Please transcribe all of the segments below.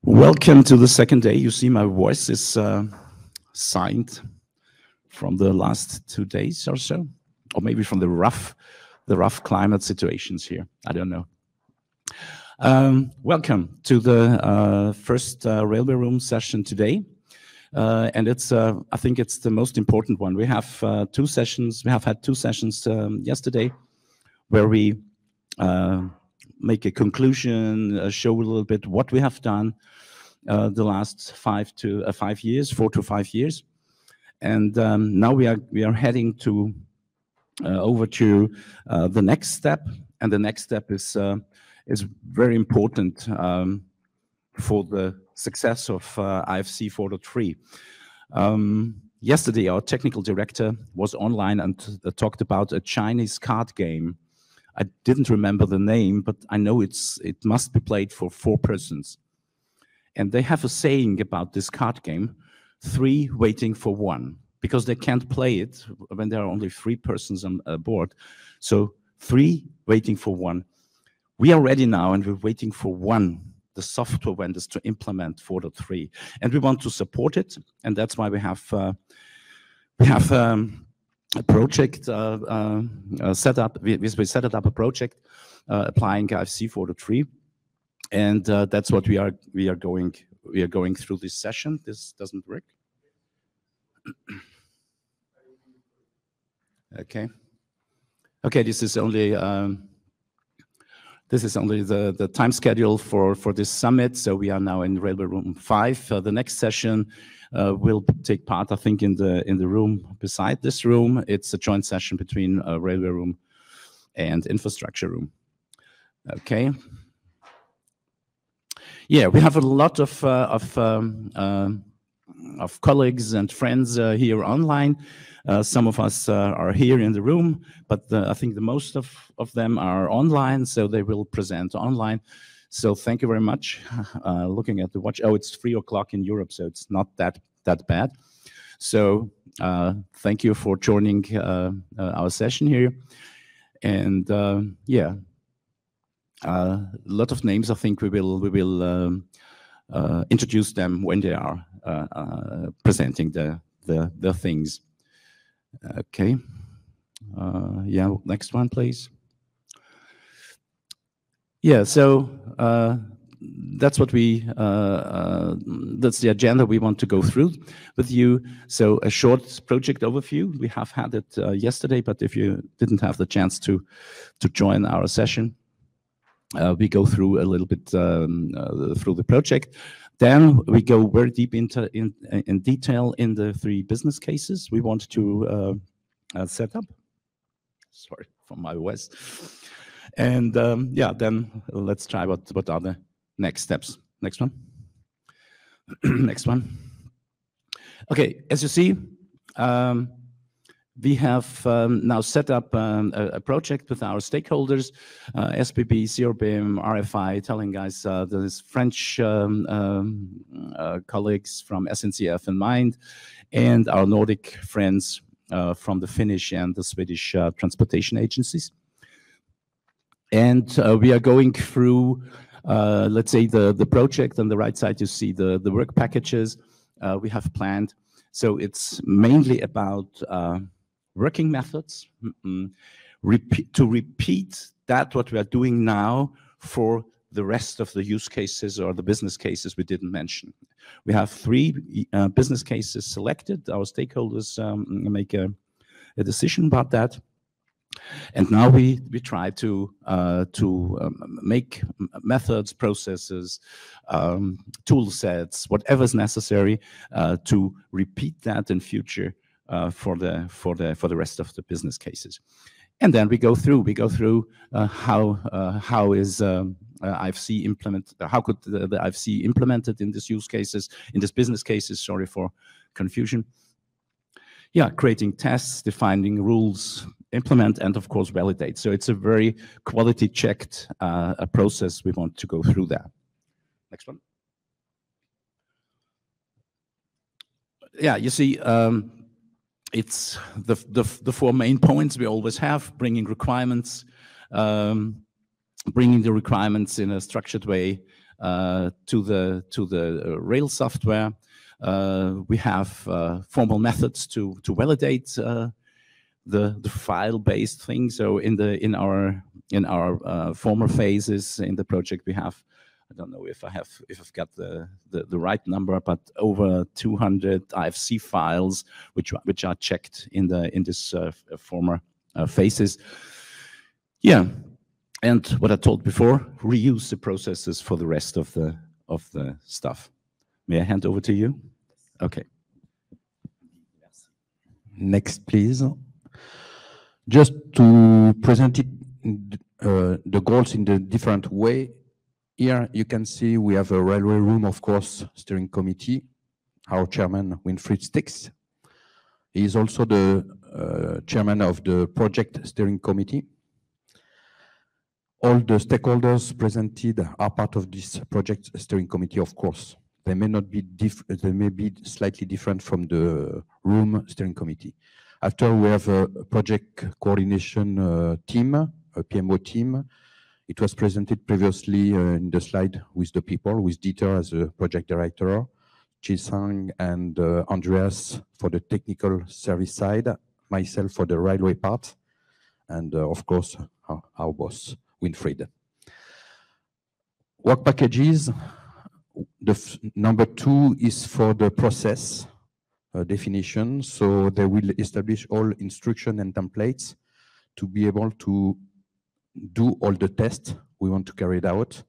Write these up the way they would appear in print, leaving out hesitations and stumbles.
Welcome to the second day. You see my voice is signed from the last 2 days or so, or maybe from the rough climate situations here. I don't know. Welcome to the first railway room session today. And it's, I think it's the most important one. We have 2 sessions. We have had 2 sessions yesterday where we make a conclusion, show a little bit what we have done the last 4 to 5 years, and now we are heading to over to the next step, and the next step is very important for the success of IFC 4.3. Yesterday, our technical director was online and talked about a Chinese card game. I didn't remember the name, but I know it must be played for 4 persons. And they have a saying about this card game, 3 waiting for 1, because they can't play it when there are only 3 persons on board. So 3 waiting for 1. We are ready now, and we're waiting for 1, the software vendors, to implement 4.3. And we want to support it, and that's why we have a project set up. We set up a project applying IFC 4.3. And that's what we are going through this session. This doesn't work. Okay. This is only the time schedule for this summit. So we are now in Railway Room 5. The next session will take part, I think, in the room beside this room. It's a joint session between Railway Room and Infrastructure Room. Okay. Yeah, we have a lot of colleagues and friends here online. Some of us are here in the room, but I think the most of them are online, so they will present online. So thank you very much. Looking at the watch, oh, it's 3 o'clock in Europe, so it's not that bad. So thank you for joining our session here, and yeah. A lot of names. I think we will introduce them when they are presenting the things. Okay. Yeah. Next one, please. Yeah. So that's what that's the agenda we want to go through with you. So a short project overview. We have had it yesterday, but if you didn't have the chance to join our session. We go through a little bit through the project. Then we go very deep in detail in the 3 business cases we want to set up. Sorry for my voice. And yeah, then let's try what are the next steps. Next one. Next one. Okay, as you see, we have now set up a project with our stakeholders, SBB, CRBM, RFI, telling us there's French colleagues from SNCF in mind, and our Nordic friends from the Finnish and the Swedish transportation agencies. And we are going through, let's say, the project. On the right side, you see the work packages we have planned. So it's mainly about working methods, to repeat that what we are doing now for the rest of the use cases or the business cases we didn't mention. We have 3 business cases selected. Our stakeholders make a decision about that. And now we try to make methods, processes, tool sets, whatever is necessary to repeat that in future for the rest of the business cases. And then we go through how is IFC implemented, how could the IFC implemented in these use cases, in these business cases, sorry for confusion. Yeah, creating tests, defining rules, implement, and of course validate. So it's a very quality checked process. We want to go through that. Next one. Yeah, you see, it's the 4 main points we always have: bringing requirements, bringing the requirements in a structured way, to the rail software. We have formal methods to validate the file-based thing. So in our former phases in the project, we have, I don't know if I've got the right number, but over 200 IFC files which are checked in this former phases. Yeah, and what I told before, reuse the processes for the rest of the stuff. May I hand over to you? Okay. Next, please. Just to present it, the goals in the different way. Here you can see we have a railway room, of course, steering committee. Our chairman, Winfried Stix. He is also the chairman of the project steering committee. All the stakeholders presented are part of this project steering committee, of course. They may not be they may be slightly different from the room steering committee. After we have a project coordination team, a PMO team. It was presented previously in the slide with the people, with Dieter as a project director, Zhang and Andreas for the technical service side, myself for the railway part, and of course, our boss, Winfried. Work packages, number 2 is for the process definition. So they will establish all instruction and templates to be able to do all the tests we want to carry it out.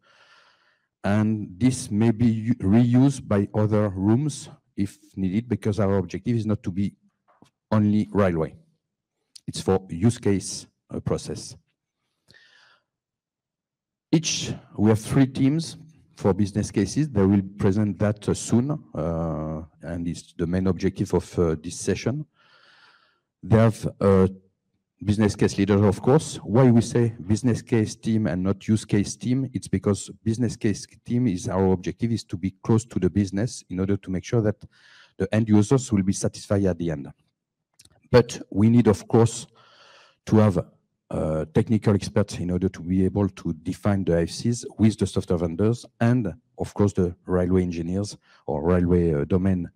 And this may be reused by other rooms if needed, because our objective is not to be only railway. It's for use case process. We have 3 teams for business cases. They will present that soon, and it's the main objective of this session. They have business case leaders, of course. Why we say business case team and not use case team? It's because business case team is our objective is to be close to the business in order to make sure that the end users will be satisfied at the end. But we need, of course, to have technical experts in order to be able to define the IFCs with the software vendors and, of course, the railway engineers or railway domain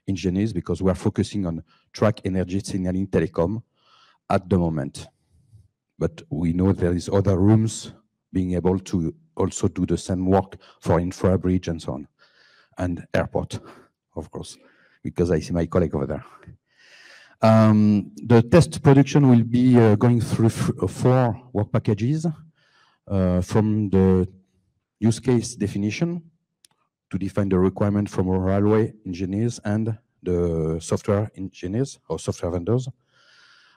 engineers, because we are focusing on track, energy, signaling, telecom at the moment. But we know there is other rooms being able to also do the same work for infra, bridge, and so on. And airport, of course, because I see my colleague over there. The test production will be going through 4 work packages from the use case definition to define the requirement from our railway engineers and the software engineers or software vendors.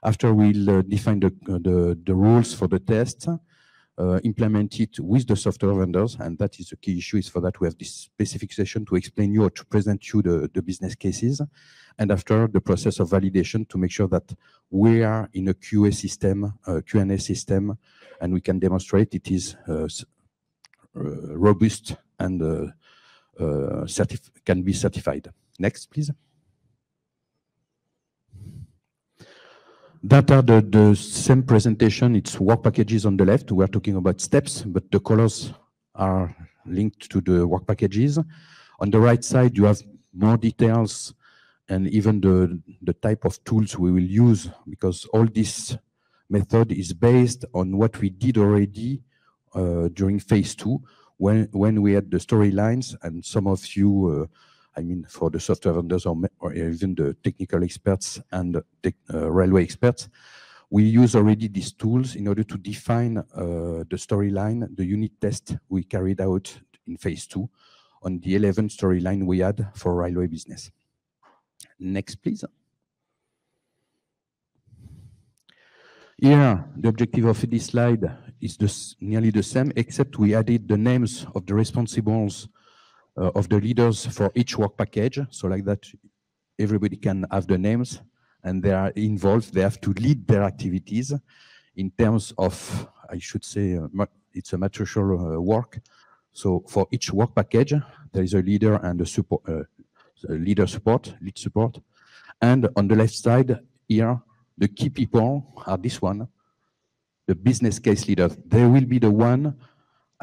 After we'll define the rules for the test, implement it with the software vendors, and that is the key issue. Is for that we have this specific session to explain you or to present you the business cases, and after the process of validation to make sure that we are in a QA system, Q&A system, and we can demonstrate it is robust and can be certified. Next, please. That are the same presentation. It's work packages on the left. We are talking about steps, but the colors are linked to the work packages. On the right side, you have more details and even the type of tools we will use, because all this method is based on what we did already during phase 2, when we had the storylines, and some of you I mean, for the software vendors or even the technical experts and railway experts, we use already these tools in order to define the storyline, the unit test we carried out in phase 2 on the 11 storyline we had for railway business. Next, please. Here, the objective of this slide is nearly the same, except we added the names of the responsibles of the leaders for each work package. So like that, everybody can have the names and they are involved. They have to lead their activities in terms of, I should say, it's a matricial work. So for each work package, there is a leader and a support, lead support. And on the left side here, the key people are this one, the business case leaders. They will be the one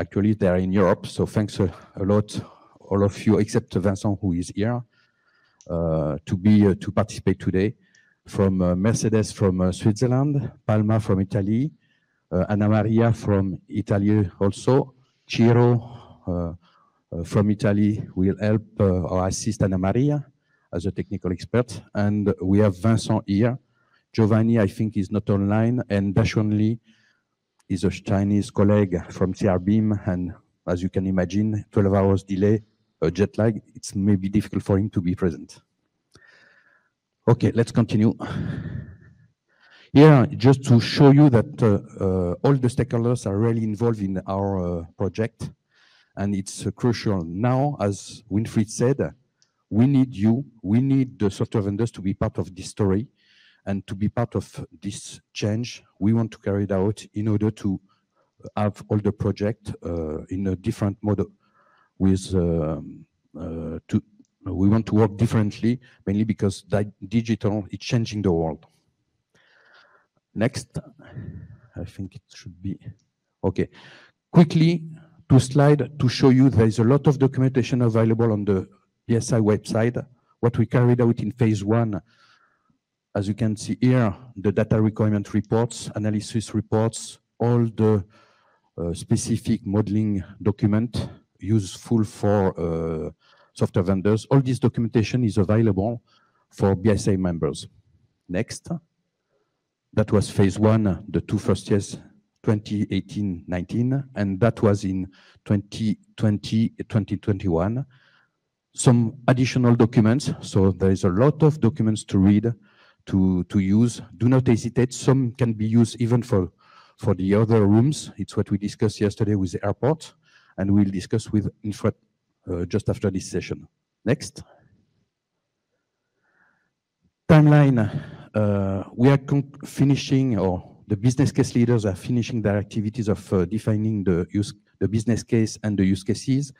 Actually, they are in Europe, so thanks a lot, all of you, except Vincent, who is here, to participate today. From Mercedes from Switzerland, Palma from Italy, Anna Maria from Italy also, Ciro from Italy will help or assist Anna Maria as a technical expert, and we have Vincent here. Giovanni, I think, is not online, and Dashun Li is a Chinese colleague from CRBeam, and as you can imagine, 12 hours delay, jet lag, it's maybe difficult for him to be present. Okay, let's continue. Here, just to show you that all the stakeholders are really involved in our project, and it's crucial. Now, as Winfried said, we need you, we need the software vendors to be part of this story and to be part of this change we want to carry it out in order to have all the project in a different model with we want to work differently, mainly because digital is changing the world. Next, I think it should be, okay. Quickly, 2 slides to show you there is a lot of documentation available on the BSI website. What we carried out in phase 1, as you can see here, the data requirement reports, analysis reports, all the specific modeling document useful for software vendors. All this documentation is available for BSI members. Next. That was phase 1, the 2 first years, 2018-19, and that was in 2020-2021. Some additional documents, so there is a lot of documents to read, to use. Do not hesitate, some can be used even for the other rooms. It's what we discussed yesterday with the airport, and we'll discuss with Infra just after this session. Next. Timeline. We are finishing, or the business case leaders are finishing their activities of defining the business case and the use cases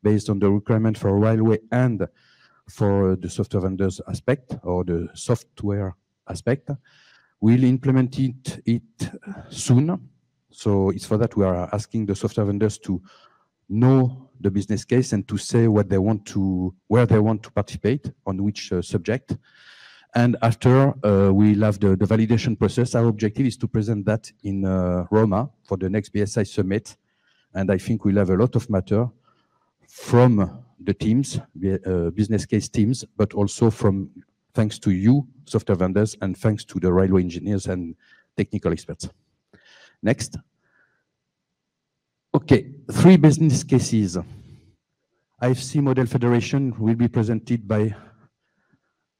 based on the requirement for railway and for the software vendors aspect or the software aspect. We'll implement it soon. So it's for that we are asking the software vendors to know the business case and to say what they want to, where they want to participate, on which subject. And after we'll have the validation process. Our objective is to present that in Roma for the next BSI summit. And I think we'll have a lot of matter from the teams, business case teams, but also from, thanks to you, software vendors, and thanks to the railway engineers and technical experts. Next. Okay, 3 business cases. IFC Model Federation will be presented by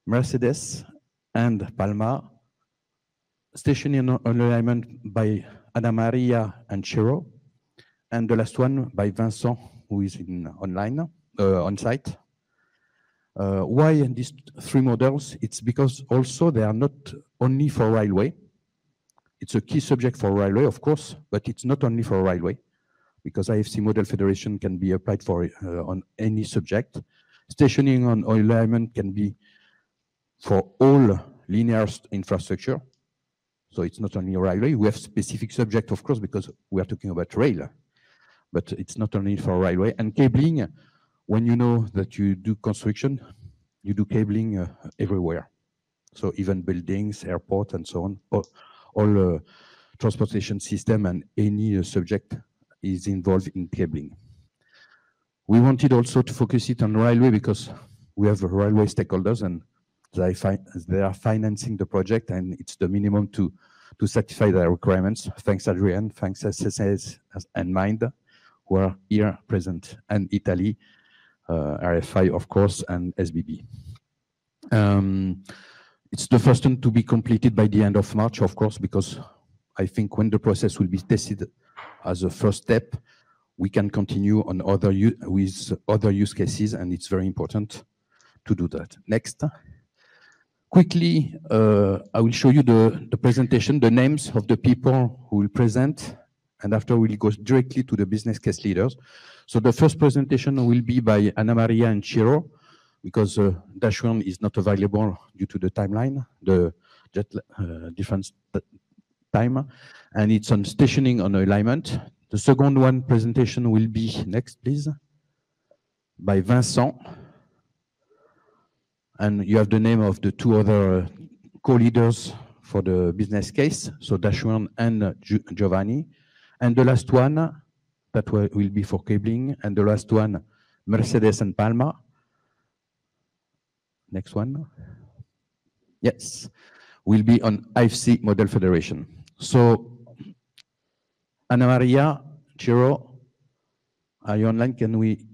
Mercedes and Palma, stationing on alignment by Anna Maria and Ciro, and the last one by Vincent, who is on site. Why these 3 models? It's because also they are not only for railway. It's a key subject for railway, of course, but it's not only for railway, because IFC Model Federation can be applied for on any subject. Stationing on alignment can be for all linear infrastructure. So it's not only railway. We have specific subject, of course, because we are talking about rail, but it's not only for railway. And cabling, when you know that you do construction, you do cabling everywhere. So even buildings, airport, and so on, all transportation system and any subject is involved in cabling. We wanted also to focus it on railway because we have railway stakeholders and they are financing the project, and it's the minimum to satisfy their requirements. Thanks, Adrian. Thanks, SSS and Mind, who are here present, and Italy, RWR5, of course, and SBB. It's the first one to be completed by the end of March, of course, because I think when the process will be tested as a first step, we can continue on with other use cases, and it's very important to do that. Next. Quickly, I will show you the presentation, the names of the people who will present, and after we'll go directly to the business case leaders. So the first presentation will be by Anna Maria and Ciro, because Dashun is not available due to the timeline, the difference time, and it's on stationing on alignment. The second one presentation will be next, please, by Vincent. And you have the name of the two other co-leaders for the business case, so Dashwan and Giovanni. And the last one, that will be for cabling, and the last one, Mercedes and Palma. Next one. Yes, will be on IFC Model Federation. So, Anna Maria, Ciro, are you online? Can we?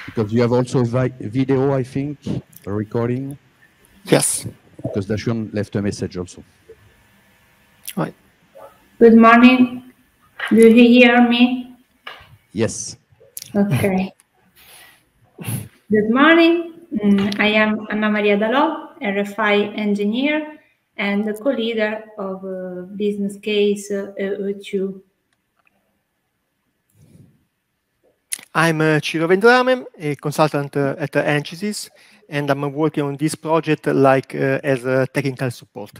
Because you have also a video, I think, a recording. Yes. Because Dashun left a message also. Right. Good morning. Do you hear me? Yes. Okay. Good morning. I am Anna Maria Dalò, RFI engineer and the co-leader of business case EU2. I'm Ciro Vendrame, a consultant at Ansys, and I'm working on this project as a technical support.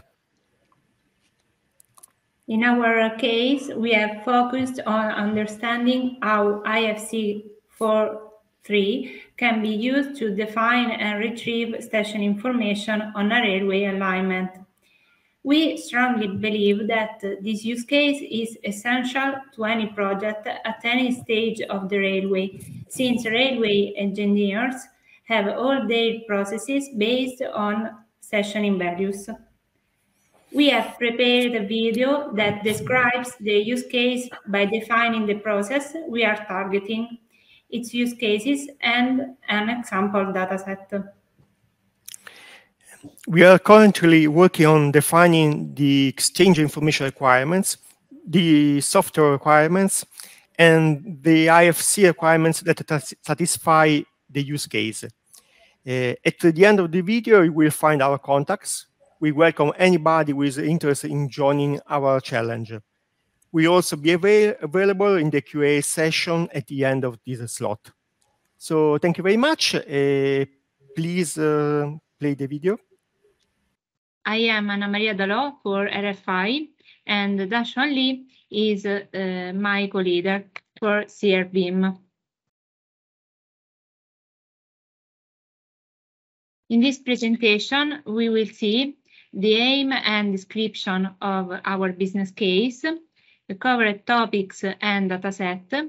In our case, we have focused on understanding how IFC 4.3 can be used to define and retrieve station information on a railway alignment. We strongly believe that this use case is essential to any project at any stage of the railway, since railway engineers have all their processes based on stationing values. We have prepared a video that describes the use case by defining the process we are targeting, its use cases, and an example dataset. We are currently working on defining the exchange information requirements, the software requirements, and the IFC requirements that satisfy the use case. At the end of the video, you will find our contacts. We welcome anybody who is interested in joining our challenge. We will also be available in the QA session at the end of this slot. So thank you very much. Please play the video. I am Anna Maria Dalò for RFI, and Dashwan Lee is my co-leader for CRBIM. In this presentation, we will see the aim and description of our business case, the covered topics and dataset,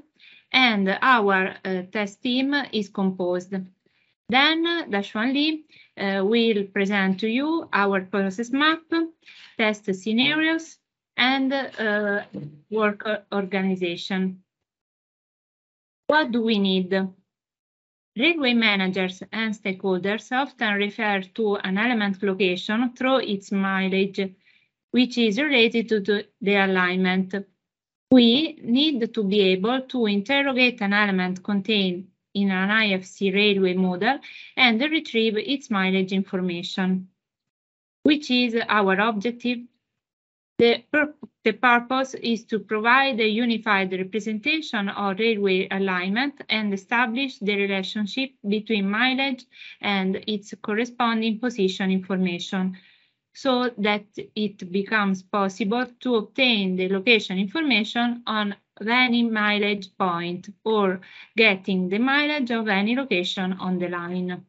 and our test team is composed. Then Dashwan Lee will present to you our process map, test scenarios, and work organization. What do we need? Railway managers and stakeholders often refer to an element location through its mileage, which is related to the alignment. We need to be able to interrogate an element contained in an IFC railway model and retrieve its mileage information. Which is our objective? The purpose is to provide a unified representation of railway alignment and establish the relationship between mileage and its corresponding position information, so that it becomes possible to obtain the location information on any mileage point or getting the mileage of any location on the line.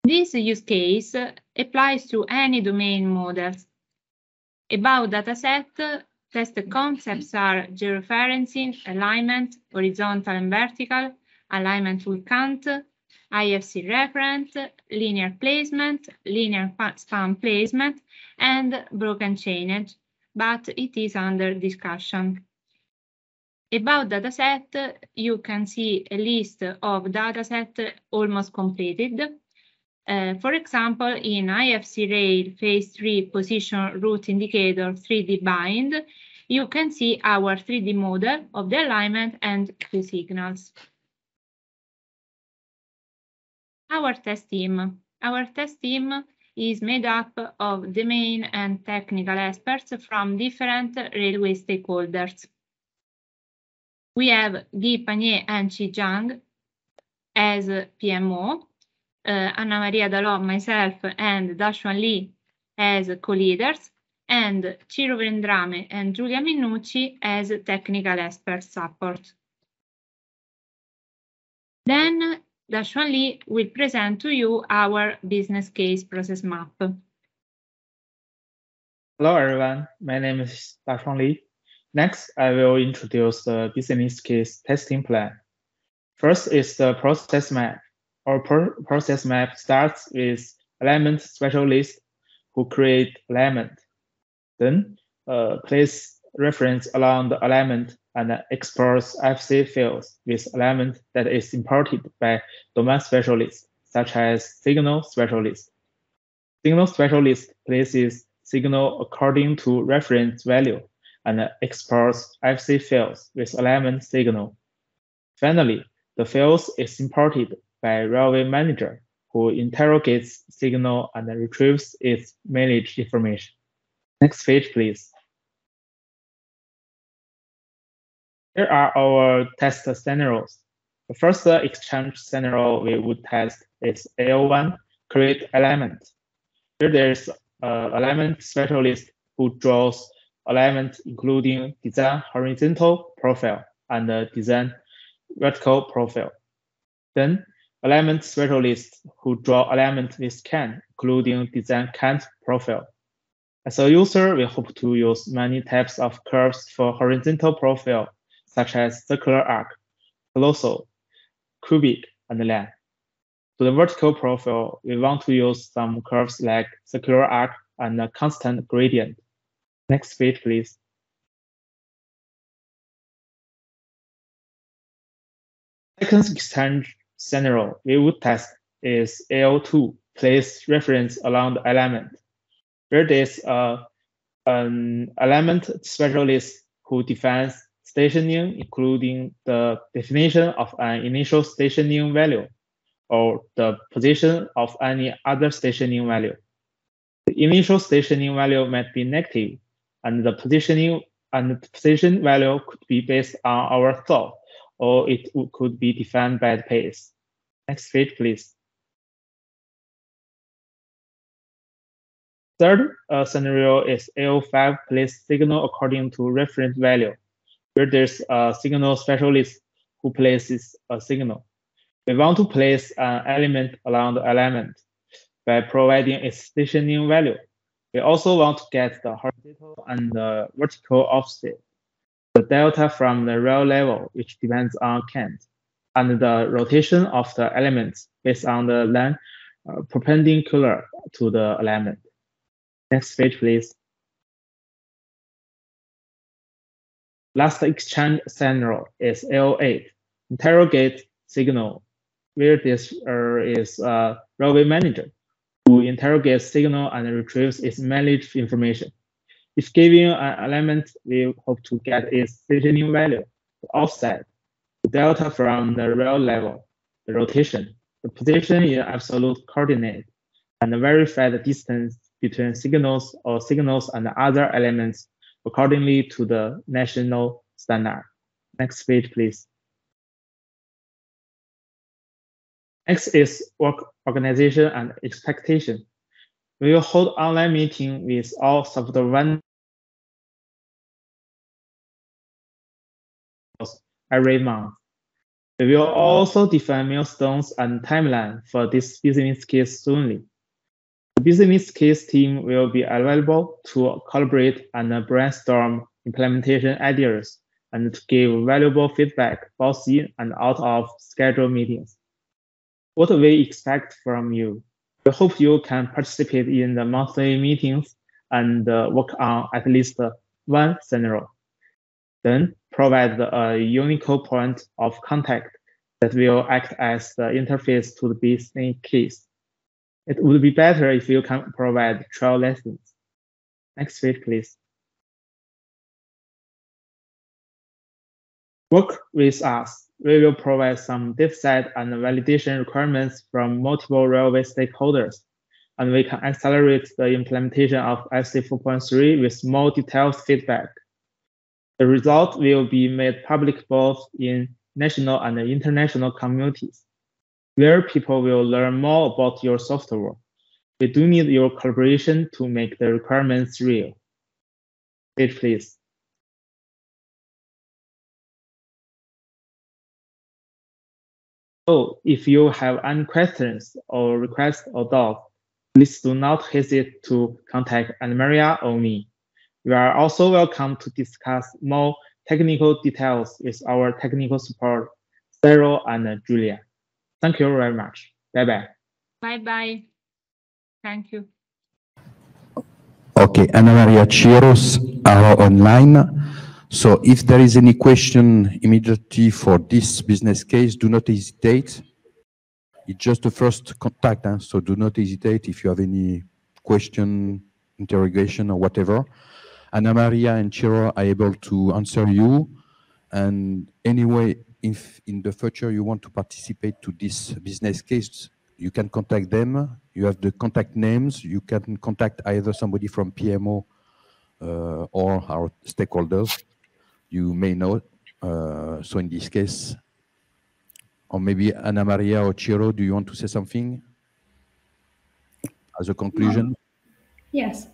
This use case applies to any domain models. About dataset, test concepts are georeferencing, alignment, horizontal and vertical, alignment with count, IFC referent, linear placement, linear span placement, and broken chainage, but it is under discussion. About dataset, you can see a list of dataset almost completed. For example, in IFC Rail Phase 3 Position Route Indicator 3D Bind, you can see our 3D model of the alignment and the signals. Our test team. Our test team is made up of domain and technical experts from different railway stakeholders. We have Guy Pagnier and Zhang as PMO, Anna Maria Dalò, myself, and Dashwan Lee as co-leaders, and Ciro Vendrame and Giulia Minucci as technical expert support. Then Dashuan Li will present to you our business case process map. Hello everyone, my name is Dashuan Li. Next, I will introduce the business case testing plan. First is the process map. Our process map starts with alignment specialist who create alignment. Then place reference along the alignment and exports IFC fields with alignment that is imported by domain specialists, such as signal specialist. Signal specialist places signal according to reference value and exports IFC fields with alignment signal. Finally, the fields is imported by railway manager who interrogates signal and retrieves its managed information. Next page, please. Here are our test scenarios. The first exchange scenario we would test is AO1, create alignment. Here there's an alignment specialist who draws alignment including design horizontal profile and design vertical profile. Then alignment specialist who draw alignment with CAN, including design cant profile. As a user, we hope to use many types of curves for horizontal profile, such as circular arc, colossal, cubic, and line. To the vertical profile, we want to use some curves like circular arc and a constant gradient. Next page, please. Second exchange scenario we would test is AO2, place reference along the alignment. Where there's an alignment specialist who defines stationing, including the definition of an initial stationing value or the position of any other stationing value. The initial stationing value might be negative, and the position value could be based on our thought, or it could be defined by the pace. Next page, please. Third scenario is AO5, place signal according to reference value, where there's a signal specialist who places a signal. We want to place an element along the alignment by providing its stationing value. We also want to get the horizontal and the vertical offset, the delta from the rail level, which depends on cant, and the rotation of the elements based on the line perpendicular to the alignment. Next page, please. Last exchange scenario is AO8, interrogate signal, where this is a railway manager who interrogates signal and retrieves its managed information. If given an alignment, we hope to get its stationing value, the offset, the delta from the rail level, the rotation, the position in absolute coordinate, and verify the distance between signals or signals and other elements accordingly to the national standard. Next page, please. Next is work organization and expectation. We will hold online meeting with all software vendors every month. We will also define milestones and timeline for this business case soonly. The business case team will be available to collaborate and brainstorm implementation ideas and to give valuable feedback both in and out of scheduled meetings. What we expect from you? We hope you can participate in the monthly meetings and work on at least one scenario. Then provide a unique point of contact that will act as the interface to the business case. It would be better if you can provide trial lessons. Next page, please. Work with us. We will provide some dataset and validation requirements from multiple railway stakeholders, and we can accelerate the implementation of IFC 4.3 with more detailed feedback. The result will be made public both in national and international communities, where people will learn more about your software. We do need your collaboration to make the requirements real. Stage, please. So if you have any questions or requests or doubts, please do not hesitate to contact Anna-Maria or me. You are also welcome to discuss more technical details with our technical support, Sarah and Julia. Thank you very much. Bye-bye. Bye-bye. Thank you. Okay, Anna-Maria Chiros are online. So if there is any question immediately for this business case, do not hesitate. It's just the first contact, so do not hesitate if you have any question, interrogation, or whatever. Anna-Maria and Chiro are able to answer you. And anyway, if in the future you want to participate to this business case, you can contact them. You have the contact names. You can contact either somebody from PMO or our stakeholders. You may know. So in this case, or maybe Anna-Maria or Chiro, do you want to say something as a conclusion? Yes.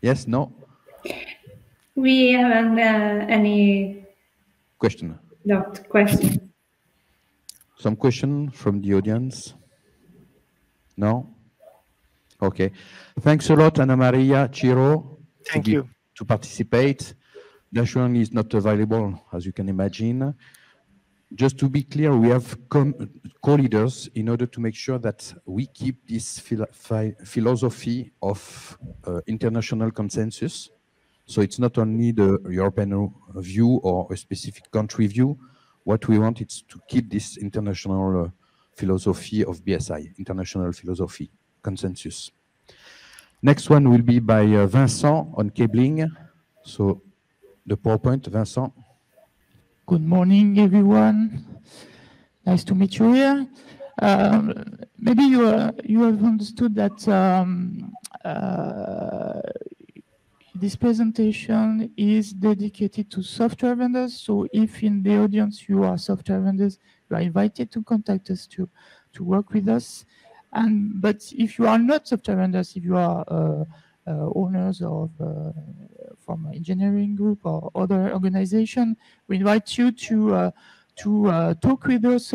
Yes, no? We haven't any Question. doubt question. Some question from the audience? No? Okay. Thanks a lot, Anna-Maria, Chiro. Thank you. To participate. Zhang is not available, as you can imagine. Just to be clear, we have co-leaders in order to make sure that we keep this philosophy of international consensus. So it's not only the European view or a specific country view. What we want is to keep this international philosophy of BSI, international philosophy, consensus. Next one will be by Vincent on cabling. So the PowerPoint, Vincent. Good morning, everyone. Nice to meet you here. Maybe you have understood that this presentation is dedicated to software vendors. So if in the audience you are software vendors, you are invited to contact us to work with us. But if you are not software vendors, if you are owners of from an engineering group or other organization, we invite you to talk with those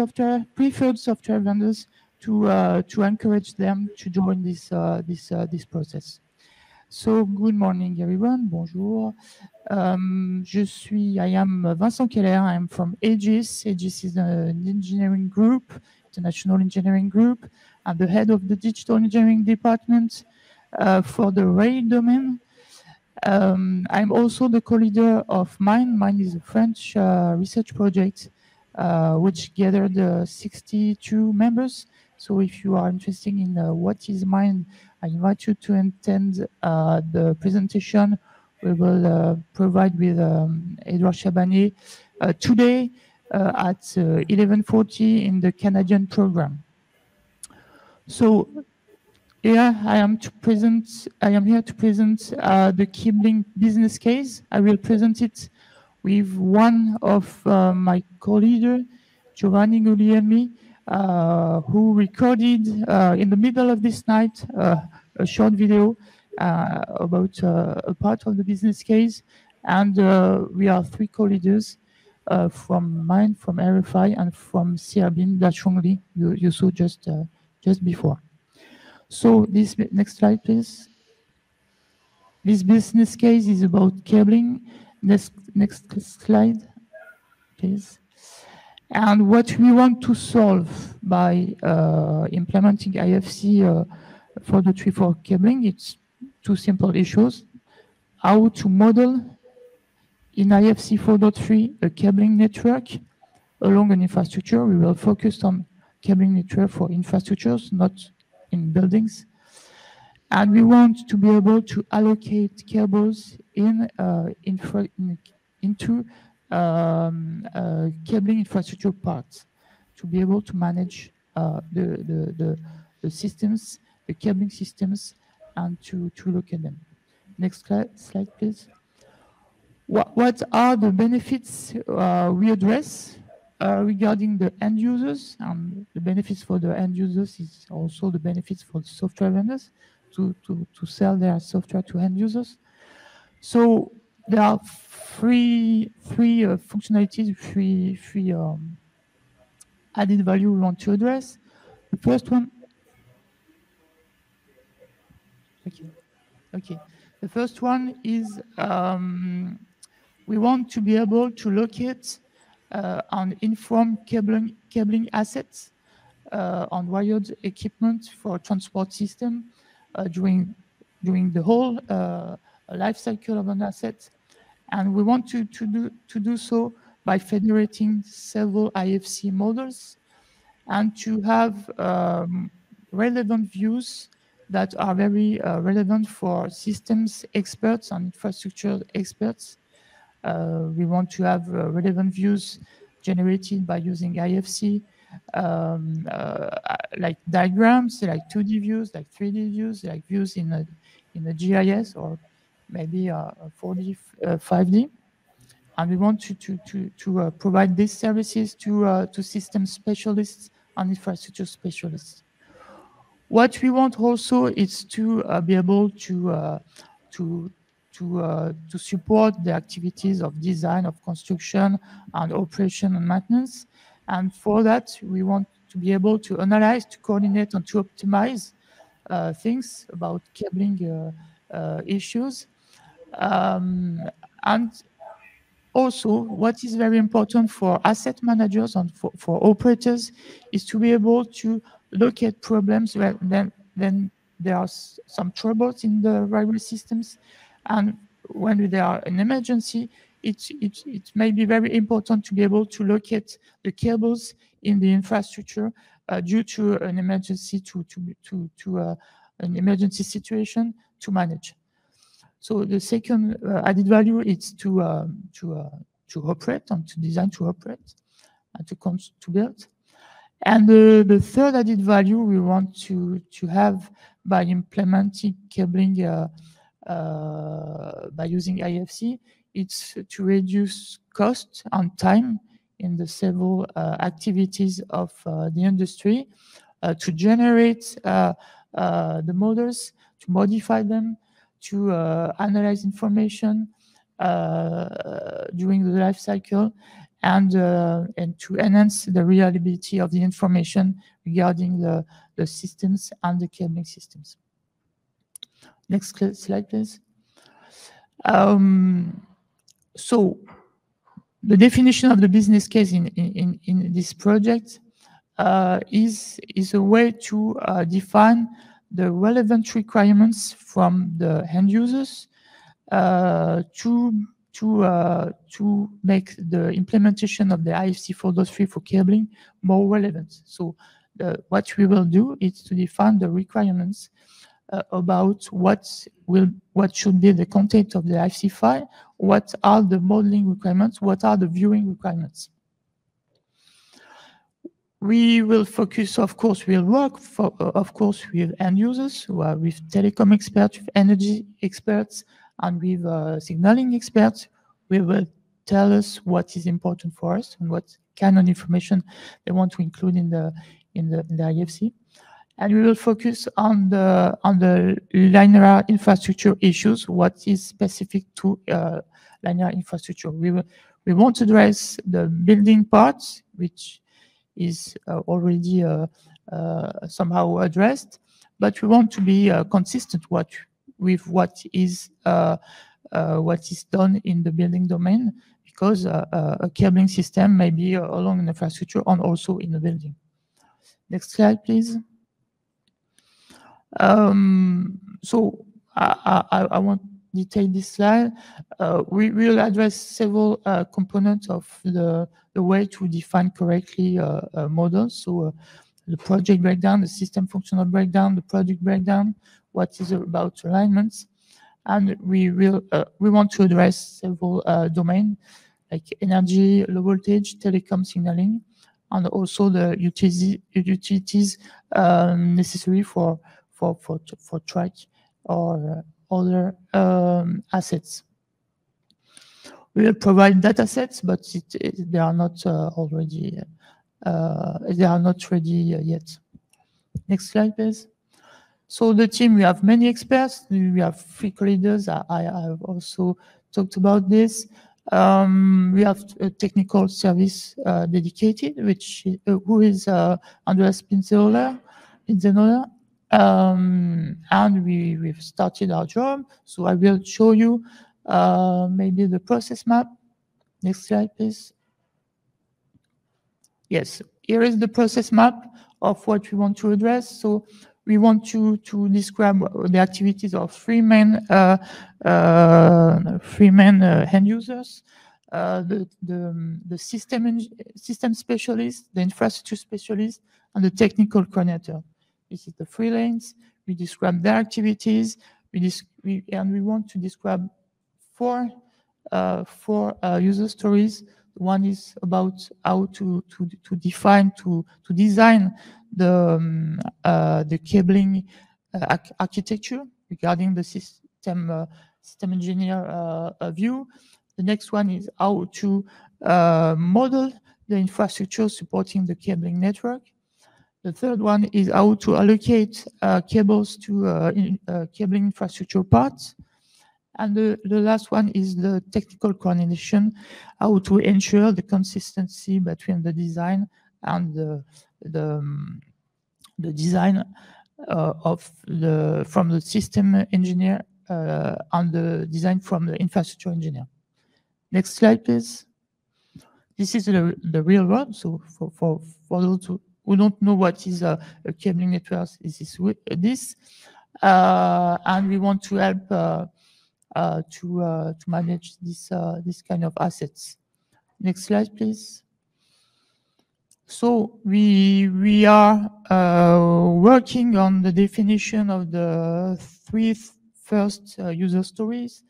preferred software vendors to encourage them to join this process. So good morning, everyone. Bonjour. I am Vincent Keller. I'm from Aegis. Aegis is an engineering group, international engineering group. I'm the head of the digital engineering department for the rail domain. I'm also the co-leader of MIND. MIND is a French research project which gathered 62 members. So if you are interested in what is MIND, I invite you to attend the presentation we will provide with Edouard Chabanier today at 11:40 in the Canadian program. So here I am here to present the cabling business case. I will present it with one of my co-leader, Giovanni Guglielmi, who recorded in the middle of this night a short video about a part of the business case. And we are three co-leaders from mine, from RFI, and from Siabin Dachongli, you saw just before. So this next slide, please. This business case is about cabling. Next slide, please. And what we want to solve by implementing IFC for the 3/4 cabling, it's two simple issues. How to model in IFC 4.3 a cabling network along an infrastructure. We will focus on cabling network for infrastructures, not in buildings. And we want to be able to allocate cables into cabling infrastructure parts to be able to manage the systems, the cabling systems, and to look at them. Next slide, please. What are the benefits we address regarding the end users? The benefits for the end users is also the benefits for the software vendors to sell their software to end users. So there are three functionalities, three added value we want to address. The first one, okay. The first one is we want to be able to locate and inform cabling assets on wired equipment for transport system during the whole life cycle of an asset. And we want to do so by federating several IFC models and to have relevant views that are very relevant for systems experts and infrastructure experts. We want to have relevant views generated by using IFC, like diagrams, like 2D views, like 3D views, like views in a GIS or maybe 4D, 5D. And we want to provide these services to system specialists and infrastructure specialists. What we want also is to be able to support the activities of design, of construction, and operation and maintenance. And for that, we want to be able to analyze, to coordinate, and to optimize things about cabling issues. And also, what is very important for asset managers and for operators is to be able to look at problems where then there are some troubles in the railway systems. And when there are an emergency, it may be very important to be able to locate the cables in the infrastructure due to an emergency an emergency situation to manage. So the second added value is to operate and to design to operate and to build. And the third added value we want to have by implementing cabling by using IFC, it's to reduce cost and time in the several activities of the industry, to generate the models, to modify them, to analyze information during the life cycle, and to enhance the reliability of the information regarding the systems and the cabling systems. Next slide, please. So the definition of the business case in this project is a way to define the relevant requirements from the end users to make the implementation of the IFC 4.3 for cabling more relevant. So what we will do is to define the requirements about what should be the content of the IFC file, what are the modeling requirements, what are the viewing requirements. We will focus, of course, we'll work, of course, with end users, who are with telecom experts, with energy experts, and with signaling experts. We will tell us what is important for us and what kind of information they want to include in the IFC. And we will focus on the linear infrastructure issues, what is specific to linear infrastructure. We want to address the building parts, which is already somehow addressed, but we want to be consistent with what is done in the building domain, because a cabling system may be along an infrastructure and also in the building. Next slide, please. So I won't detail this slide. We will address several components of the way to define correctly models. So the project breakdown, the system functional breakdown, the project breakdown, what is about alignments. And we want to address several domains like energy, low voltage, telecom signaling, and also the utilities necessary for track or other assets. We will provide data sets, but they are not ready yet. Next slide, please. So the team, we have many experts. We have 3 co-leaders. I have also talked about this. We have a technical service dedicated, which who is Andreas Pinzeler. And we've started our job. So I will show you maybe the process map. Next slide, please. Yes, here is the process map of what we want to address. So we want to describe the activities of 3 main end users: the system specialist, the infrastructure specialist, and the technical coordinator. This is the 3 lanes. We describe their activities. And we want to describe 4 user stories. One is about how to design the cabling architecture regarding the system engineer view. The next one is how to model the infrastructure supporting the cabling network. The third one is how to allocate cables to cabling infrastructure parts. And the last one is the technical coordination, how to ensure the consistency between the design and the design from the system engineer and the design from the infrastructure engineer. Next slide, please. This is the real world. So for those who don't know what is a cabling network, this. And we want to help to manage this kind of assets. Next slide, please. So we are working on the definition of the 3 first user stories.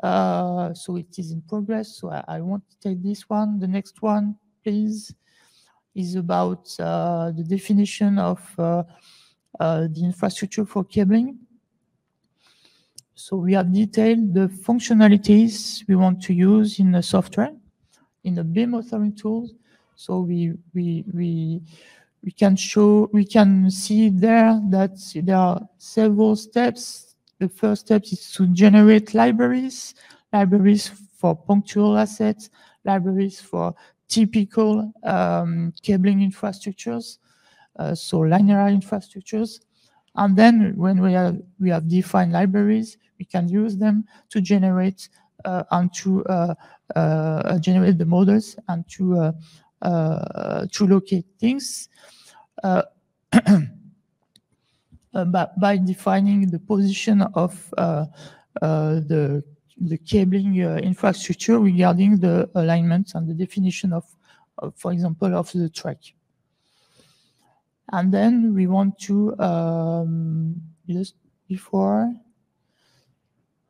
So it is in progress. So I want to take this one. The next one, please, is about the definition of the infrastructure for cabling. So we have detailed the functionalities we want to use in the software, in the BIM authoring tools. So we can see there that there are several steps. The first step is to generate libraries for punctual assets, libraries for typical cabling infrastructures, so linear infrastructures. And then when we have defined libraries, we can use them to generate and to generate the models and to locate things by defining the position of the cabling infrastructure regarding the alignment and the definition of, for example, of the track. And then we want to just before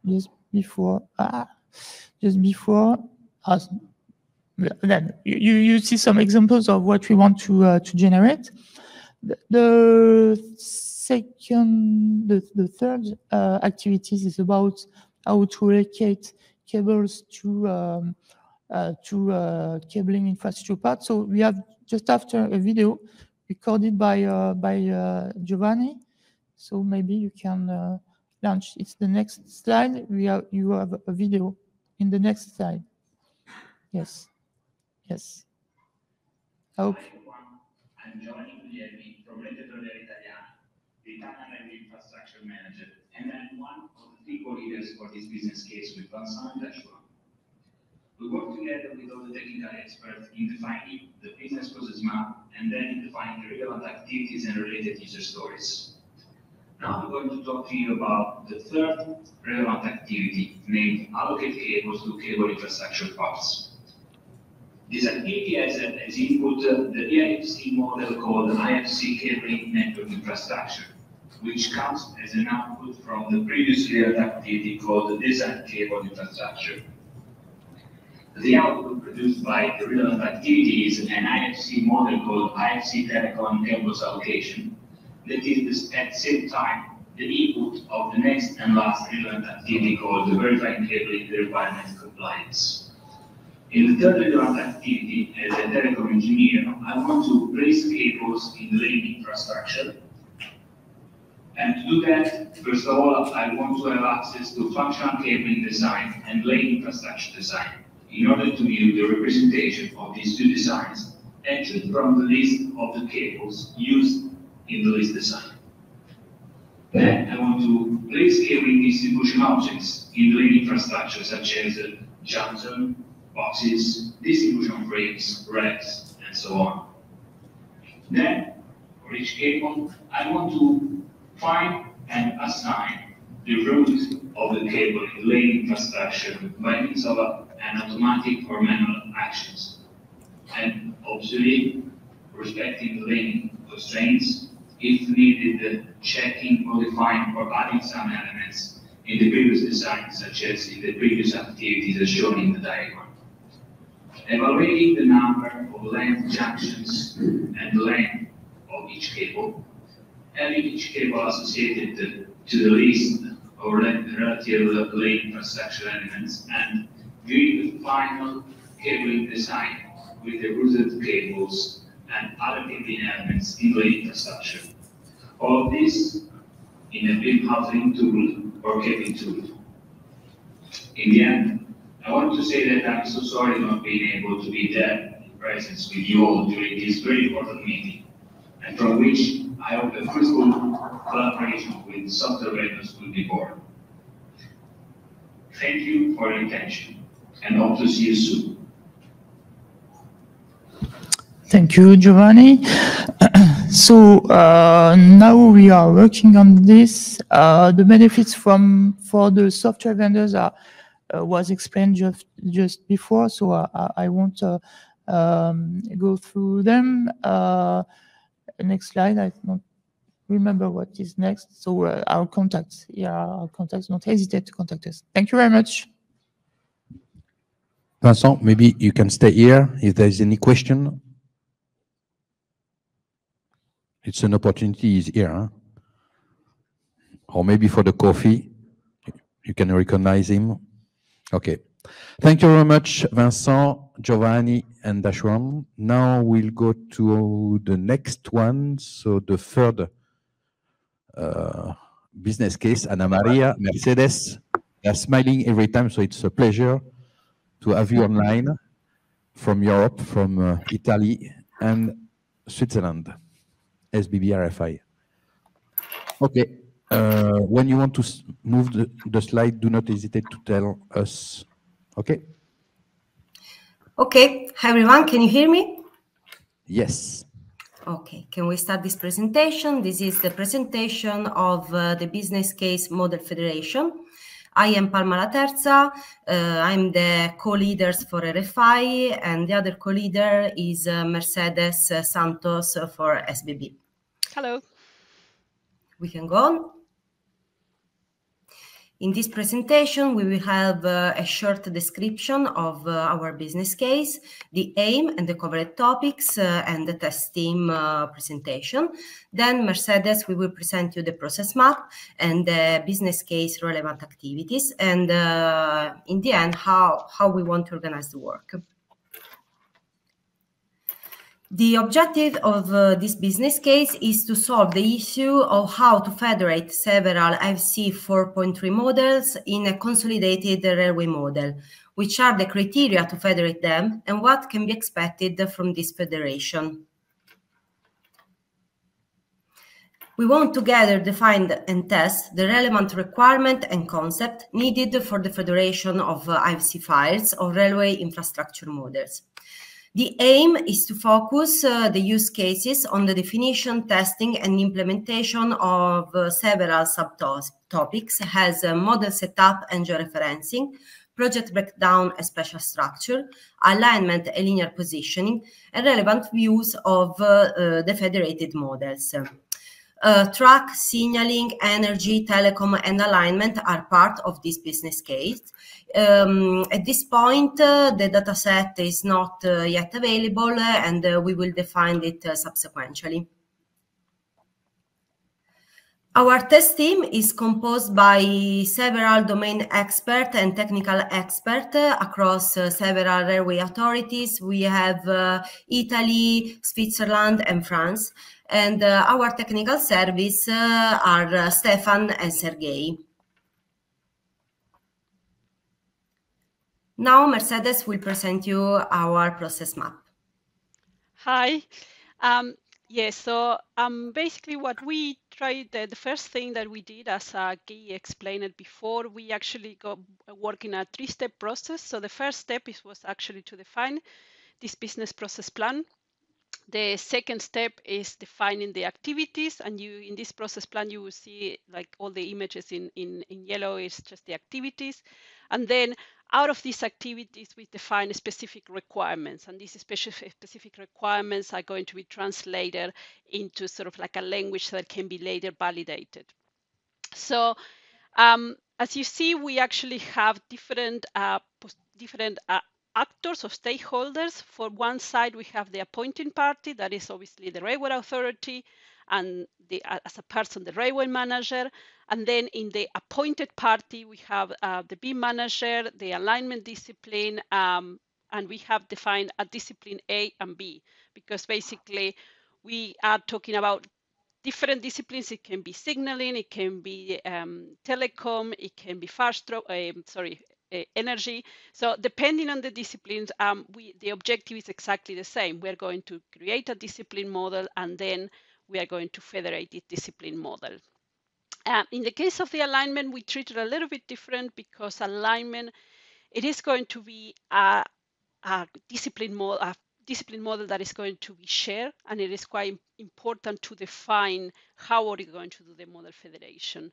then you see some examples of what we want to generate. The third activities is about how to allocate cables to cabling infrastructure parts. So we have just after a video recorded by Giovanni. So maybe you can launch. It's the next slide. You have a video in the next slide. Yes. Yes. I hope. I'm Giovanni from Rete Ferroviaria Italiana, the Italian infrastructure manager, and I'm one of the 3 co-leaders for this business case with Vincent and Zhang. We work together with all the technical experts in defining the business process map and then in defining the relevant activities and related user stories. Now I'm going to talk to you about the third relevant activity, named allocate cables to cable infrastructure parts. This activity has as input the IFC model called IFC cabling network infrastructure, which comes as an output from the previously relevant activity called the design cable infrastructure. The output produced by the relevant activity is an IFC model called IFC telecom cables allocation that is at the same time the input of the next and last relevant activity called the verifying cabling requirements compliance. In the third relevant activity, as a telecom engineer, I want to place cables in the lane infrastructure And to do that, first of all, I want to have access to functional cabling design and lane infrastructure design in order to view the representation of these two designs and choose from the list of the cables used in the list design. Then I want to place cabling distribution objects in the lane infrastructure, such as junction, boxes, distribution frames, racks, and so on. Then, for each cable, I want to find and assign the route of the cable in lane infrastructure by means of an automatic or manual actions. And obviously, respecting the lane constraints, if needed, checking, modifying, or adding some elements in the previous design, such as in the previous activities as shown in the diagram. Evaluating the number of length junctions and the length of each cable, having each cable associated to the list of relative lane infrastructure elements, and viewing the final cabling design with the routed cables and other cabling elements in lane infrastructure. All of this in a beam housing tool or cabling tool. In the end, I want to say that I'm so sorry not being able to be there in presence with you all during this very important meeting, and from which I hope a fruitful collaboration with software vendors will be born. Thank you for your attention, and hope to see you soon. Thank you, Giovanni. So now we are working on this. The benefits for the software vendors are was explained just before, so I won't go through them. Next slide. I don't remember what is next. So our contacts. Yeah, our contacts. Don't hesitate to contact us. Thank you very much. Vincent, maybe you can stay here if there is any question. It's an opportunity, he's here. Huh? Or maybe for the coffee, you can recognize him. Okay. Thank you very much, Vincent, Giovanni, and Dashram. Now we'll go to the next one. So the third business case, Anna Maria, Mercedes. They're smiling every time, so it's a pleasure to have you online from Europe, from Italy, and Switzerland. RWR5. Okay. When you want to move the slide, do not hesitate to tell us. Okay. Okay. Hi, everyone. Can you hear me? Yes. Okay. Can we start this presentation? This is the presentation of the business case model federation. I am Palma La Terza. I'm the co-leaders for RFI, and the other co-leader is Mercedes Santos for SBB. Hello. We can go on. In this presentation, we will have a short description of our business case, the aim and the covered topics, and the test team presentation. Then Mercedes, we will present you the process map and the business case relevant activities, and in the end, how we want to organize the work. The objective of this business case is to solve the issue of how to federate several IFC 4.3 models in a consolidated railway model, which are the criteria to federate them and what can be expected from this federation. We want together define and test the relevant requirement and concept needed for the federation of IFC files of railway infrastructure models. The aim is to focus the use cases on the definition, testing, and implementation of several subtopics as model setup and georeferencing, project breakdown and spatial structure, alignment and linear positioning, and relevant views of the federated models. Track, signaling, energy, telecom, and alignment are part of this business case. At this point, the dataset is not yet available, and we will define it subsequently. Our test team is composed by several domain experts and technical experts across several railway authorities. We have Italy, Switzerland, and France. And our technical service are Stefan and Sergei. Now Mercedes will present you our process map. Hi. Yes, so basically what we tried, the first thing that we did, as Guy explained it before, we actually got work in a three-step process. So the first step was actually to define this business process plan. The second step is defining the activities, and you in this process plan you will see like all the images in yellow is just the activities, and then out of these activities we define specific requirements, and these specific requirements are going to be translated into sort of like a language that can be later validated. So as you see, we actually have different actors or stakeholders. For one side, we have the appointing party, that is obviously the railway authority, and as a person, the railway manager. And then in the appointed party, we have the BIM manager, the alignment discipline, and we have defined a discipline A and B, because basically we are talking about different disciplines. It can be signaling, it can be telecom, it can be energy. So depending on the disciplines, the objective is exactly the same. We're going to create a discipline model, and then we are going to federate the discipline model. In the case of the alignment, we treat it a little bit different, because alignment, it is going to be a discipline model that is going to be shared, and it is quite important to define how are we going to do the model federation.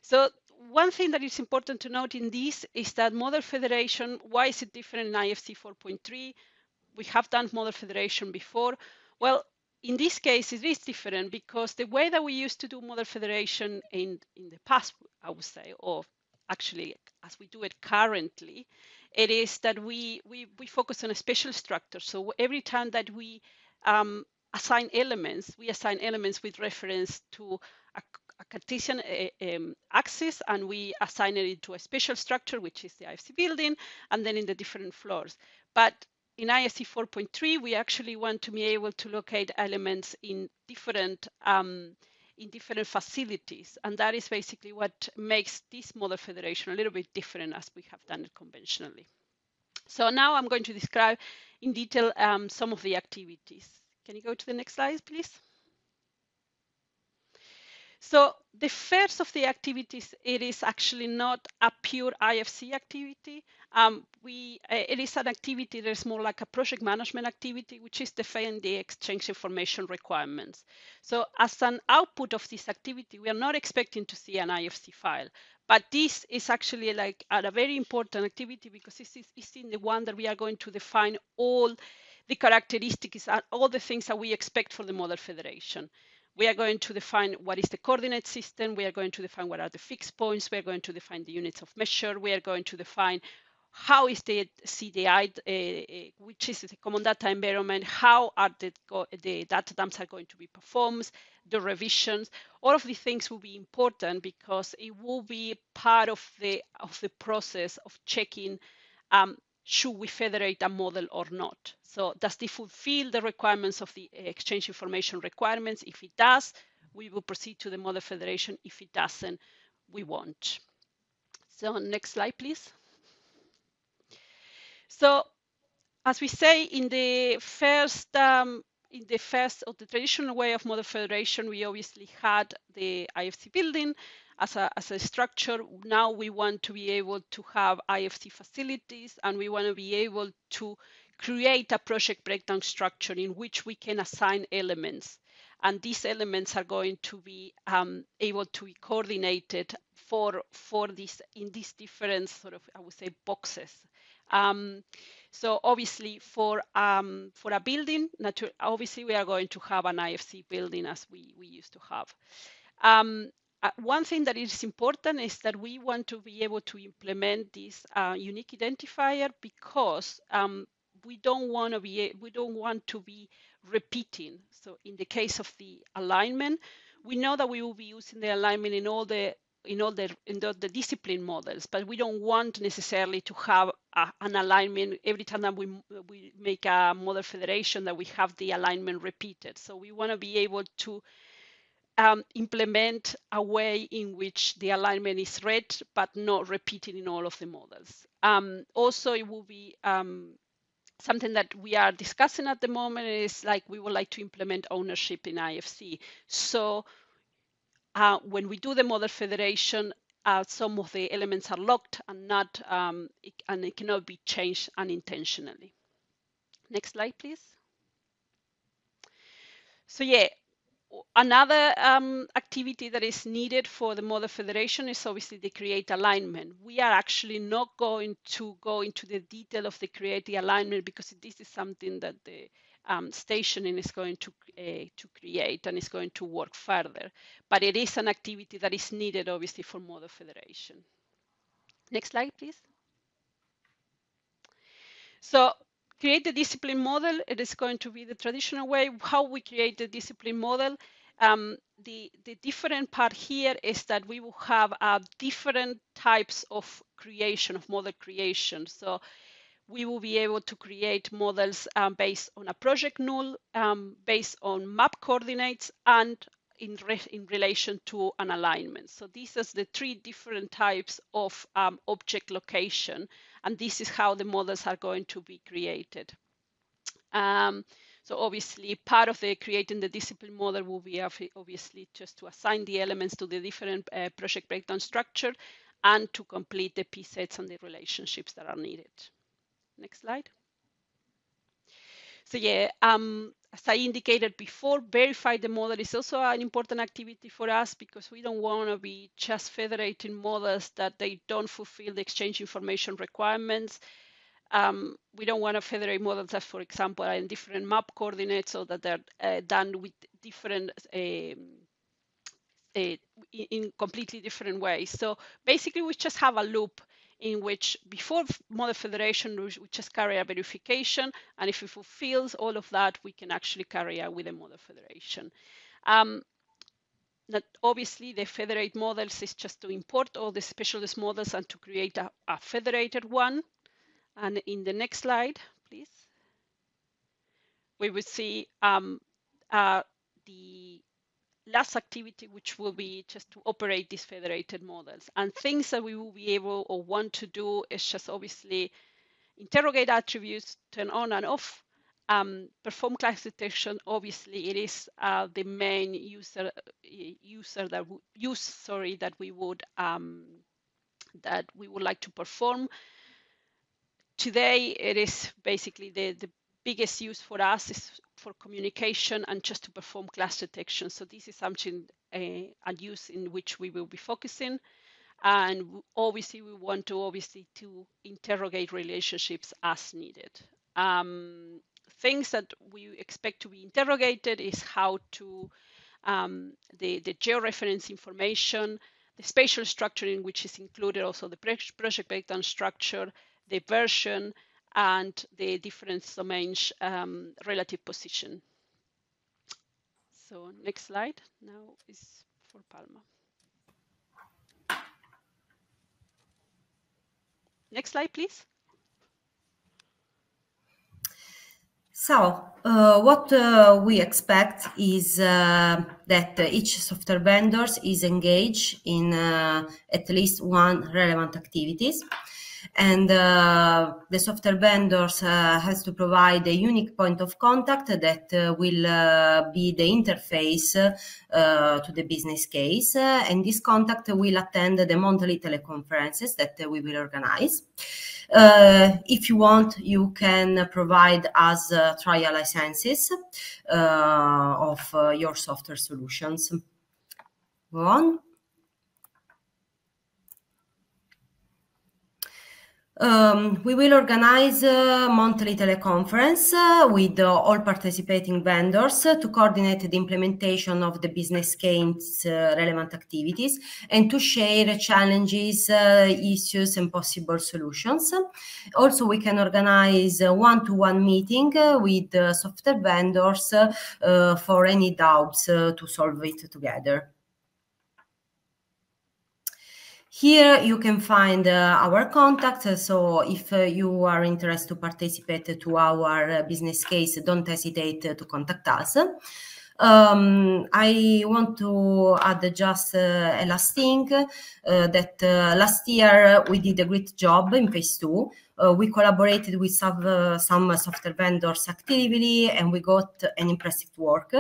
So one thing that is important to note in this is that model federation, why is it different in IFC 4.3? We have done model federation before. Well, in this case, it is different because the way that we used to do model federation in the past, I would say, or actually as we do it currently, it is that we focus on a special structure. So every time that we assign elements, we assign elements with reference to a Cartesian axis, and we assign it into a special structure, which is the IFC building, and then in the different floors. But in IFC 4.3, we actually want to be able to locate elements in different facilities, and that is basically what makes this model federation a little bit different as we have done it conventionally. So now I'm going to describe in detail some of the activities. Can you go to the next slide, please? So the first of the activities, it is actually not a pure IFC activity. It is an activity that is more like a project management activity, which is defining the exchange information requirements. So as an output of this activity, we are not expecting to see an IFC file, but this is actually like a very important activity, because it's in the one that we are going to define all the characteristics and all the things that we expect for the model federation. We are going to define what is the coordinate system. We are going to define what are the fixed points. We are going to define the units of measure. We are going to define how is the CDI, which is the common data environment, how are the data dumps are going to be performed, the revisions. All of these things will be important because it will be part of the process of checking should we federate a model or not. So does it fulfill the requirements of the exchange information requirements? If it does, we will proceed to the model federation. If it doesn't, we won't. So next slide, please. So as we say, in the first or the traditional way of model federation, we obviously had the IFC building as a structure. Now we want to be able to have IFC facilities, and we want to be able to create a project breakdown structure in which we can assign elements. And these elements are going to be able to be coordinated for this in these different sort of, I would say, boxes. So obviously for a building, obviously we are going to have an IFC building as we used to have. One thing that is important is that we want to be able to implement this unique identifier, because we don't want to be repeating. So in the case of the alignment, We know that we will be using the alignment in all the discipline models, but we don't want necessarily to have an alignment every time that we make a model federation, that we have the alignment repeated. So we want to be able to implement a way in which the alignment is read but not repeated in all of the models. Also, it will be something that we are discussing at the moment is like we would like to implement ownership in IFC. So when we do the model federation, some of the elements are locked and not and it cannot be changed unintentionally. Next slide, please. So yeah, another activity that is needed for the model federation is obviously the create alignment. We are actually not going to go into the detail of the create the alignment because this is something that the stationing is going to create and is going to work further. But it is an activity that is needed obviously for model federation. Next slide, please. So create the discipline model. It is going to be the traditional way how we create the discipline model. The different part here is that we will have different types of creation, of model creation. So we will be able to create models based on a project null, based on map coordinates, and in relation to an alignment. So these are the three different types of object location, and this is how the models are going to be created. So obviously part of the creating the discipline model will be obviously just to assign the elements to the different project breakdown structure and to complete the P sets and the relationships that are needed. Next slide. So yeah, as I indicated before, verify the model is also an important activity for us because we don't want to be just federating models that they don't fulfill the exchange information requirements. We don't want to federate models that, for example, are in different map coordinates so that they're done with different in completely different ways. So basically, we just have a loop in which before model federation, we just carry a verification. And if it fulfills all of that, we can actually carry out with a model federation. That obviously the federate models is just to import all the specialist models and to create a federated one. And in the next slide, please, we will see the last activity, which will be just to operate these federated models. And things that we will be able or want to do is just obviously interrogate attributes, turn on and off, perform class detection. Obviously, it is the main use that we would like to perform. Today, it is basically the biggest use for us is for communication and just to perform class detection. So this is something a use in which we will be focusing. And obviously, we want to interrogate relationships as needed. Things that we expect to be interrogated is how to the georeference information, the spatial structuring, which is included also the project breakdown structure, the version, and the different domains relative position. So next slide now is for Palma. Next slide, please. So what we expect is that each software vendor is engaged in at least one relevant activities. And the software vendors has to provide a unique point of contact that will be the interface to the business case. And this contact will attend the monthly teleconferences that we will organize. If you want, you can provide us trial licenses of your software solutions. Go on. We will organize a monthly teleconference with all participating vendors to coordinate the implementation of the business case relevant activities and to share challenges, issues, and possible solutions. Also, we can organize a one-to-one meeting with software vendors for any doubts to solve it together. Here you can find our contact. So if you are interested to participate to our business case, don't hesitate to contact us. I want to add just a last thing, that last year we did a great job in phase 2. We collaborated with some software vendors actively, and we got an impressive work.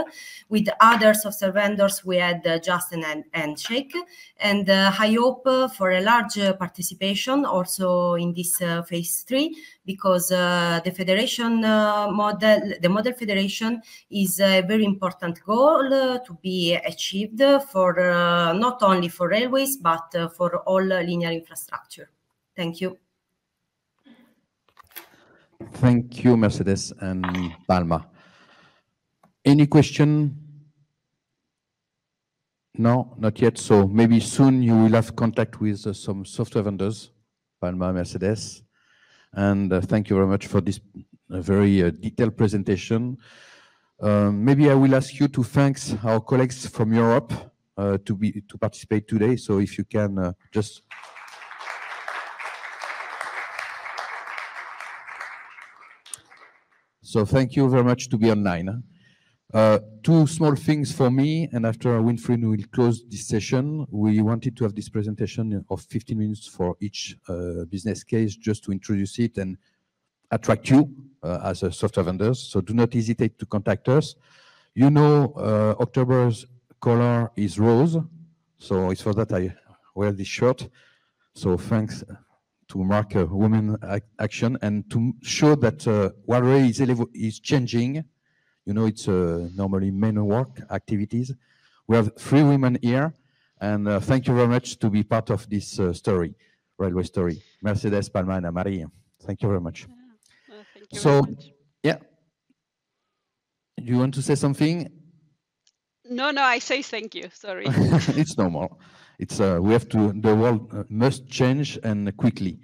With other software vendors, we had just an handshake, and I hope for a large participation also in this phase 3, because the federation the model federation is a very important goal to be achieved for not only for railways, but for all linear infrastructure. Thank you. Thank you, Mercedes and Palma. Any question? No, not yet. So maybe soon you will have contact with some software vendors, Palma, Mercedes. And thank you very much for this very detailed presentation. Maybe I will ask you to thank our colleagues from Europe to participate today. So if you can just... So thank you very much to be online. Two small things for me, and after Winfried will close this session. We wanted to have this presentation of 15 minutes for each business case, just to introduce it and attract you as a software vendors. So do not hesitate to contact us. You know, October's color is rose, so it's for that I wear this shirt. So thanks to mark women action and to show that what rail is changing. You know, it's normally men work activities. We have 3 women here, and thank you very much to be part of this story, railway story. Mercedes, Palma, and Maria. Thank you very much. Well, thank you very much. Yeah. Do you want to say something? No, I say thank you. Sorry. It's normal. It's we have to. The world must change and quickly.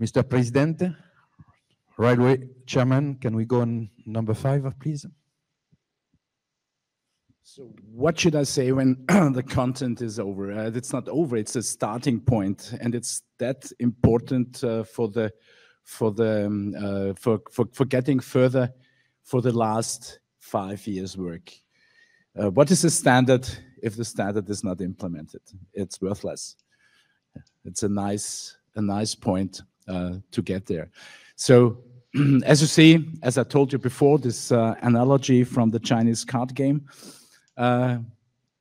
Mr. President, Railway Chairman, can we go on number 5, please? So what should I say when the content is over? It's not over. It's a starting point, and it's that important for getting further for the last 5 years' work. What is the standard if the standard is not implemented? It's worthless. It's a nice point to get there. So as you see, as I told you before, this analogy from the Chinese card game,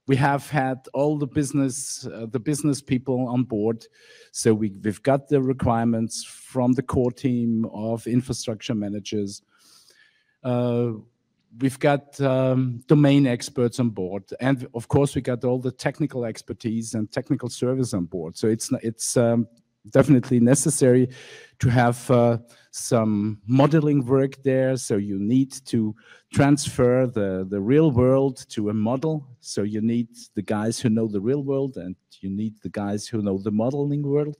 we have had all the business people on board. So we've got the requirements from the core team of infrastructure managers. We've got domain experts on board, and of course we got all the technical expertise and technical service on board. So it's definitely necessary to have some modeling work there. So you need to transfer the real world to a model. So you need the guys who know the real world, and you need the guys who know the modeling world.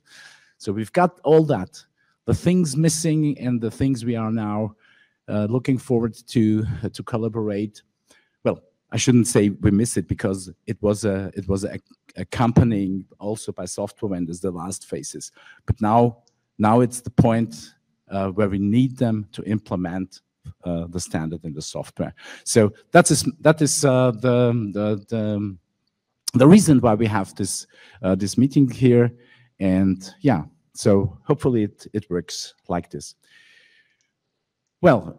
So we've got all that. The things missing and the things we are now looking forward to collaborate. Well, I shouldn't say we miss it, because it was accompanying also by software vendors the last phases. But now it's the point where we need them to implement the standard in the software. So that is the reason why we have this this meeting here. And yeah, so hopefully it works like this. Well,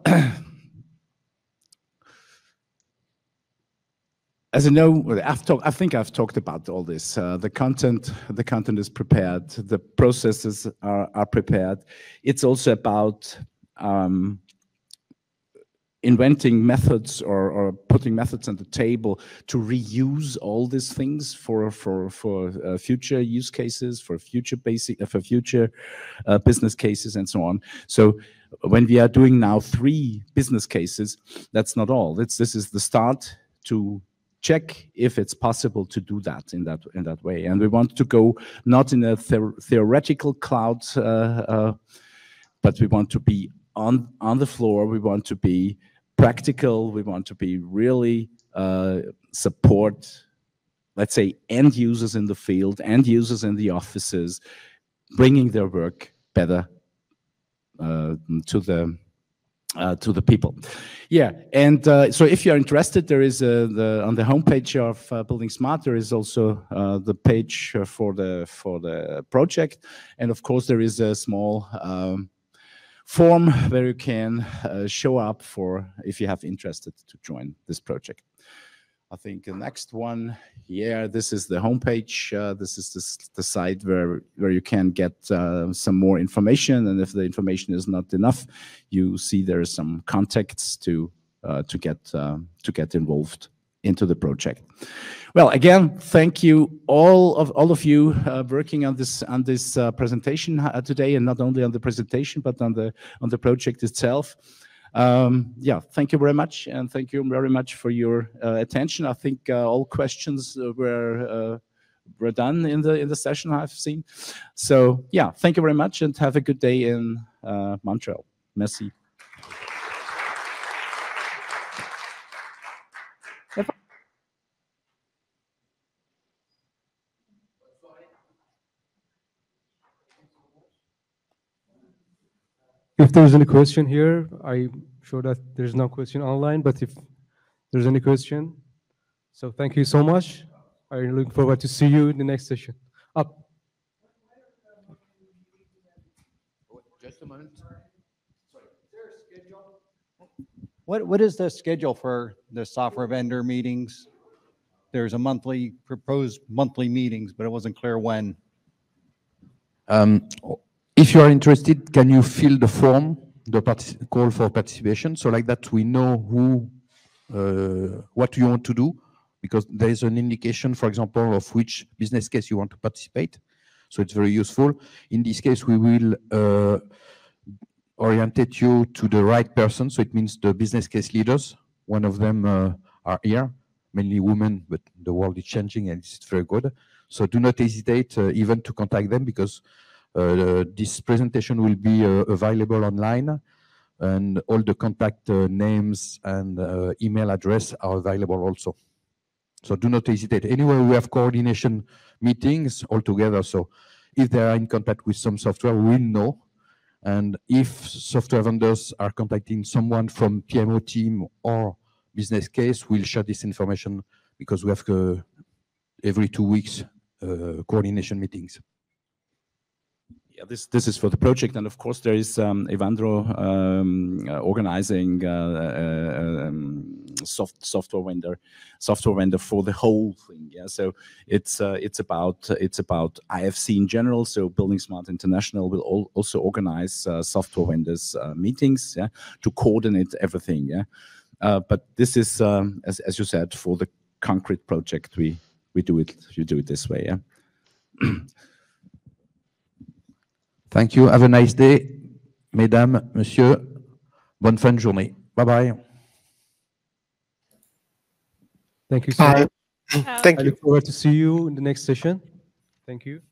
as you know, I think I've talked about all this. The content is prepared. The processes are prepared. It's also about inventing methods or putting methods on the table to reuse all these things for future use cases, for future business cases, and so on. So when we are doing now 3 business cases, that's not all. This is the start to check if it's possible to do that in that way. And we want to go not in a theoretical cloud, but we want to be on the floor. We want to be practical. We want to be really support, let's say, end users in the field, end users in the offices, bringing their work better to the people. Yeah, and so if you're interested, there is on the homepage of buildingSMART, there is also the page for the project, and of course there is a small form where you can show up for if you have interested to join this project. I think the next one, yeah, this is the homepage. This is the site where you can get some more information, and if the information is not enough, you see there are some contacts to get involved into the project. Well, again, thank you all of you working on this presentation today, and not only on the presentation but on the project itself. Yeah, thank you very much, and thank you very much for your attention. I think all questions were done in the session I've seen. So yeah, thank you very much, and have a good day in Montreal. Merci. If there's any question here, I'm sure that there's no question online, but if there's any question, so thank you so much. I look forward to see you in the next session. Up. Just a moment. What is the schedule for the software vendor meetings? There's a proposed monthly meetings, but it wasn't clear when. If you are interested, can you fill the form, the call for participation? So like that, we know what you want to do, because there is an indication, for example, of which business case you want to participate. So it's very useful. In this case, we will orientate you to the right person. So it means the business case leaders. One of them are here, mainly women, but the world is changing and it's very good. So do not hesitate even to contact them, because this presentation will be available online, and all the contact names and email address are available also. So do not hesitate. Anyway, we have coordination meetings all together. So if they are in contact with some software, we'll know. And if software vendors are contacting someone from PMO team or business case, we'll share this information, because we have every 2 weeks coordination meetings. Yeah, this is for the project, and of course there is Evandro organizing software vendor for the whole thing. Yeah, so it's about IFC in general. So buildingSMART International will also organize software vendors meetings, yeah, to coordinate everything. Yeah, but this is as you said, for the concrete project we do it. You do it this way. Yeah. Thank you. Have a nice day, mesdames, messieurs. Bonne fin de journée. Bye-bye. Thank you so much. Thank I you. look forward to see you in the next session. Thank you.